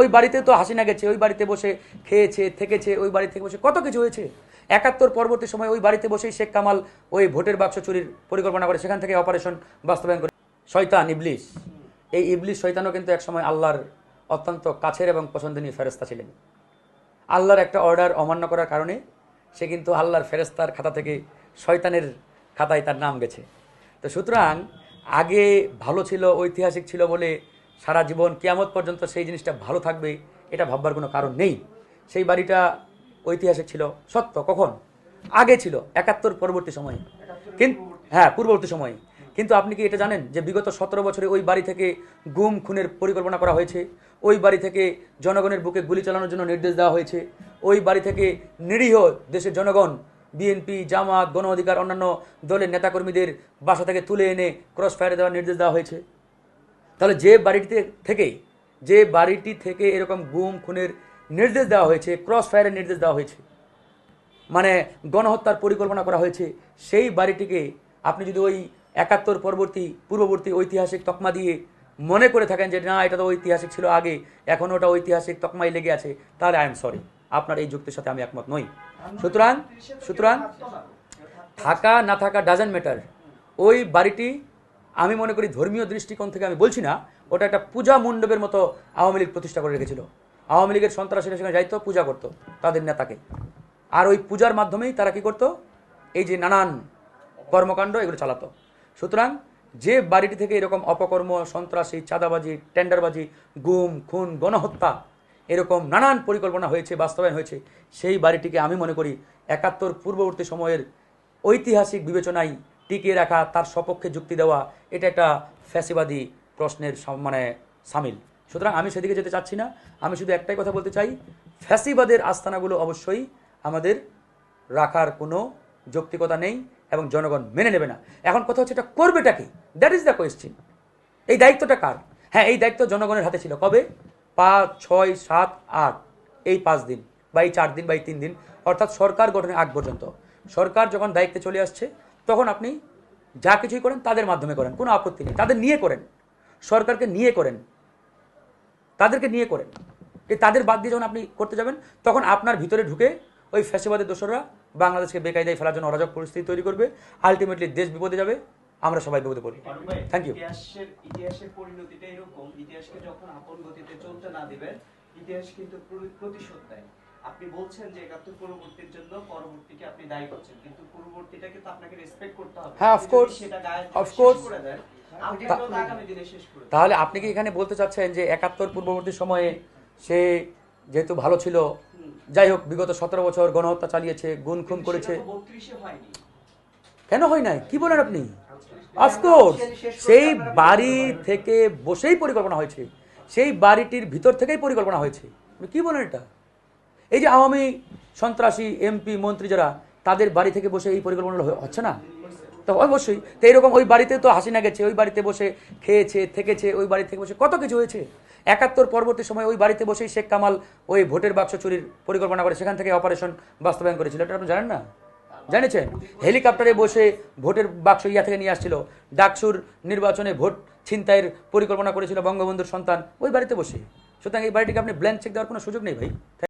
ওই বাড়িতে তো হাসিনা গেছে, ওই বাড়িতে বসে খেয়েছে, থেকেছে, ওই বাড়ি থেকে বসে কত কিছু হয়েছে। ৭১ পরবর্তী সময় ওই বাড়িতে বসেই শেখ কামাল ওই ভোটের বাক্স চুরির পরিকল্পনা করে সেখান থেকে অপারেশন বাস্তবায়ন করে। শয়তান ইবলিস, এই ইবলিস শয়তানও কিন্তু একসময় আল্লাহর অত্যন্ত কাছের এবং পছন্দনীয় ফেরেশতা ছিলেন। আল্লাহর একটা অর্ডার অমান্য করার কারণে সে কিন্তু আল্লাহর ফেরেশতার খাতা থেকে শয়তানের খাতায় তার নাম গেছে। তো সুতরাং আগে ভালো ছিল, ঐতিহাসিক ছিল বলে সারা জীবন কিয়ামত পর্যন্ত সেই জিনিসটা ভালো থাকবে এটা ভাববার কোনো কারণ নেই। সেই বাড়িটা ঐতিহাসিক ছিল সত্য, কখন আগে ছিল ৭১ পরবর্তী সময়ে, কিন্তু হ্যাঁ পূর্ববর্তী সময়ে। কিন্তু আপনি কি এটা জানেন যে বিগত ১৭ বছরে ওই বাড়ি থেকে গুম খুনের পরিকল্পনা করা হয়েছে, ওই বাড়ি থেকে জনগণের বুকে গুলি চালানোর জন্য নির্দেশ দেওয়া হয়েছে, ওই বাড়ি থেকে নিরীহ দেশের জনগণ, বিএনপি, জামাত, গণ অধিকার, অন্যান্য দলের নেতাকর্মীদের বাসা থেকে তুলে এনে ক্রস ফায়ারে দেওয়ার নির্দেশ দেওয়া হয়েছে। তাহলে যে বাড়িটি থেকে এরকম গুম খুনের নির্দেশ দেওয়া হয়েছে, ক্রস ফায়ারের নির্দেশ দেওয়া হয়েছে, মানে গণহত্যার পরিকল্পনা করা হয়েছে, সেই বাড়িটিকে আপনি যদি ওই ৭১ পূর্ববর্তী ঐতিহাসিক তকমা দিয়ে মনে করে থাকেন যে না এটা তো ঐতিহাসিক ছিল আগে, এখন ওটা ঐতিহাসিক তকমাই লেগে আছে, তাহলে আই এম সরি, আপনার এই যুক্তির সাথে আমি একমত নই। সুতরাং থাকা না থাকা ডাজেন্ট ম্যাটার। ওই বাড়িটি আমি মনে করি ধর্মীয় দৃষ্টিকোণ থেকে আমি বলছি না, ওটা একটা পূজা মণ্ডপের মতো আওয়ামী লীগ প্রতিষ্ঠা করে রেখেছিল। আওয়ামী লীগের সন্ত্রাসীরা সেখানে যাইতো, পূজা করতো তাদের নেতাকে, আর ওই পূজার মাধ্যমেই তারা কি করতো, এই যে নানান কর্মকাণ্ড এগুলো চালাতো। সুতরাং যে বাড়িটি থেকে এরকম অপকর্ম, সন্ত্রাসী, চাঁদাবাজি, টেন্ডারবাজি, গুম খুন, গণহত্যা এরকম নানান পরিকল্পনা হয়েছে, বাস্তবায়ন হয়েছে, সেই বাড়িটিকে আমি মনে করি ৭১ পূর্ববর্তী সময়ের ঐতিহাসিক বিবেচনায় টিকিয়ে রাখা, তার সপক্ষে যুক্তি দেওয়া, এটা একটা ফ্যাসিবাদী প্রশ্নের মানে সামিল। সুতরাং আমি সেদিকে যেতে চাচ্ছি না। আমি শুধু একটাই কথা বলতে চাই, ফ্যাসিবাদের আস্তানাগুলো অবশ্যই আমাদের রাখার কোনো যৌক্তিকতা নেই এবং জনগণ মেনে নেবে না। এখন কথা হচ্ছে এটা করবেটা কি, দ্যাট ইজ দ্য কোয়েশ্চেন। এই দায়িত্বটা কার? হ্যাঁ, এই দায়িত্ব জনগণের হাতে ছিল। কবে? ৫, ৬, ৭, ৮ এই ৫ দিন বা এই ৪ দিন বা এই ৩ দিন, অর্থাৎ সরকার গঠনের আগ পর্যন্ত। সরকার যখন দায়িত্বে চলে আসছে তখন আপনি যা কিছুই করেন তাদের মাধ্যমে করেন, কোনো আপত্তি নেই, তাদের নিয়ে করেন, সরকারকে নিয়ে করেন, তাদেরকে নিয়ে করেন। তাদের বাদ দিয়ে যখন আপনি করতে যাবেন তখন আপনার ভিতরে ঢুকে ওই ফ্যাসিবাদের দোসররা বাংলাদেশকে বেকায়দায় ফেলার জন্য অরাজক পরিস্থিতি তৈরি করবে। আলটিমেটলি দেশ বিপদে যাবে, আমরা সবাই বিপদে পড়ব। Thank you. ইতিহাসের পরিণতিটা এরকম, ইতিহাসকে যখন আপন গতিতে চলতে না দিবেন, ইতিহাস কিন্তু প্রতিশোধ দেয়। আপনি বলছেন যে ৭১ পরবর্তীর জন্য পরবর্তীকে আপনি দায়ী করছেন, কিন্তু পূর্ববর্তীটাকে তো আপনাকে রেসপেক্ট করতে হবে। হ্যাঁ, অফকোর্স, করে দেন, আপনি তো আগামী দিনে শেষ করে দেন। তাহলে আপনি কি এখানে বলতে চাচ্ছেন যে ৭১ পূর্ববর্তী সময়ে সে যেহেতু ভালো ছিল, যাই হোক বিগত ১৭ বছর গণহত্যা চালিয়েছে, গুম খুন করেছে, কেন হয় নাই? কি বলেন আপনি? অফকোর্স সেই বাড়ি থেকে বসেই পরিকল্পনা হয়েছে, সেই বাড়িটির ভিতর থেকেই পরিকল্পনা হয়েছে। কি বলেন এটা? এই যে আওয়ামী সন্ত্রাসী এমপি মন্ত্রী যারা, তাদের বাড়ি থেকে বসে এই পরিকল্পনা হচ্ছে না? তো অবশ্যই। তো এইরকম ওই বাড়িতে তো হাসিনা গেছে, ওই বাড়িতে বসে খেয়েছে, থেকেছে, ওই বাড়ি থেকে বসে কত কিছু হয়েছে। ৭১ পরবর্তী সময় ওই বাড়িতে বসেই শেখ কামাল ওই ভোটের বাক্স চুরির পরিকল্পনা করে সেখান থেকে অপারেশন বাস্তবায়ন করেছিল। এটা আপনি জানেন না? জানেছেন? হেলিকপ্টারে বসে ভোটের বাক্স থেকে নিয়ে আসছিল। ডাকসুর নির্বাচনে ভোট ছিনতাইয়ের পরিকল্পনা করেছিল বঙ্গবন্ধুর সন্তান ওই বাড়িতে বসে। সুতরাং এই বাড়িটিকে আপনি ব্ল্যাঙ্ক চেক দেওয়ার কোনো সুযোগ নেই ভাই।